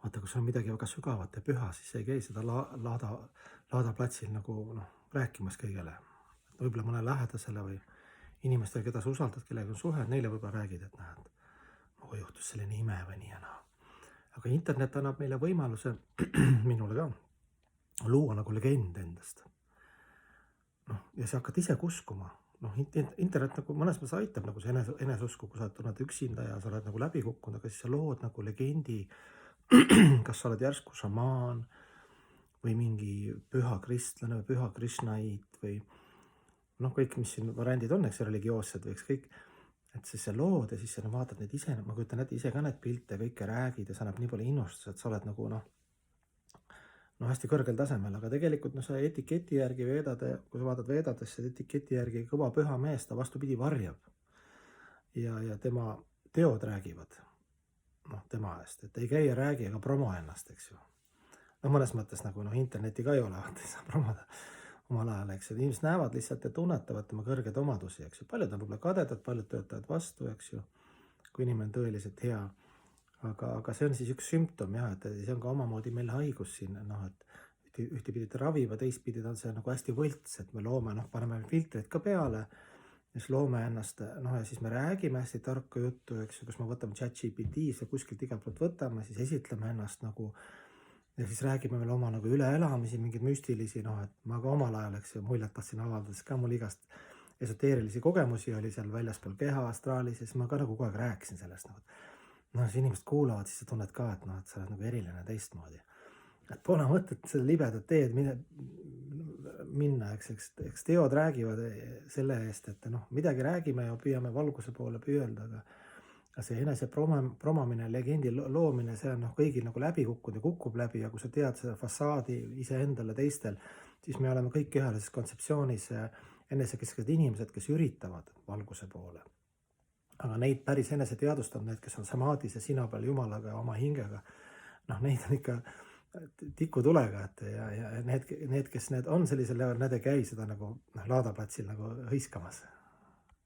vaata, kui sul on midagi väga sügavat ja püha, siis sa ei käi seda laadaplatsil nagu rääkimas kõigele. Võib-olla mõne lähedasele või inimestele, keda sa usaldad, kellega on suhe, neile võib-olla räägid, et näed, mul juhtus selline ime või nii ja naa. Aga internet annab meile võimaluse, minule ka, luua nagu legend endast. Ja sa hakkad ise uskuma. Internet nagu mõnes mõttes aitab nagu see eneseusku, kui sa tunned üksinda ja sa oled nagu läbi kukkunud, aga siis sa lood nagu legendi, kas sa oled järsku šamaan või mingi püha kristlane või püha krishnait või kõik, mis siin variandid on, eks religioossed või ükskõik, et siis sa lood ja siis sa vaatad neid ise, ma kujutan ette ise ka neid pilte kõike räägid ja sa annab nii palju innustust, et sa oled nagu hästi kõrgel tasemel, aga tegelikult see etiketi järgi veedade, kui sa vaatad veedadesse, etiketi järgi kõva püha mees, ta vastupidi varjab. Ja tema teod räägivad tema eest, et ei käi ja räägi ega promo ennast, eks ju. Mõnes mõttes nagu interneti ka ei ole, ei saa promoda omal ajal, eks ju. Inimesed näevad lihtsalt ja tunnetavad tema kõrgeid omadusi, eks ju. Paljud on võib-olla kadedad, paljud töötavad vastu, eks ju, kui inimene on tõeliselt hea. Aga see on siis üks sümptom jah, et see on ka omamoodi meil haigus siin, et ühtepidi ta ravib ja teistpidi ta on see nagu hästi võlts, et me loome, paneme filtreid ka peale ja siis loome ennast, ja siis me räägime hästi tarka juttu, eks ju, kus me võtame ChatGPT-s ja kuskilt igalt poolt võtame, siis esitleme ennast nagu ja siis räägime veel oma nagu üleelamisi, mingeid müstilisi, et ma ka omal ajal, eks ju, muljet tahtsin avaldades ka mul igast esoteerilisi kogemusi oli seal väljaspool keha, astraalis ja siis ma ka nagu kogu aeg rääkisin sellest siis inimesed kuulavad, siis sa tunned ka, et sa oled nagu eriline teistmoodi. Et pole mõtet seda libedat teed minna, eks teod räägivad selle eest, et midagi räägime ja püüame valguse poole püüelda, aga see enese promamine, legendi loomine, see on kõigil nagu läbi kukkunud ja kukub läbi ja kui sa tead seda fassaadi iseendale teistel, siis me oleme kõik ühelises kontseptsioonis enesekesksed inimesed, kes üritavad valguse poole. Aga neid päris eneseteadustanud, need, kes on samaadis ja sina peal jumalaga ja oma hingega, neid on ikka tikutulega, ja need, kes need on sellisel level, need ei käi seda nagu laadaplatsil nagu hõiskamas.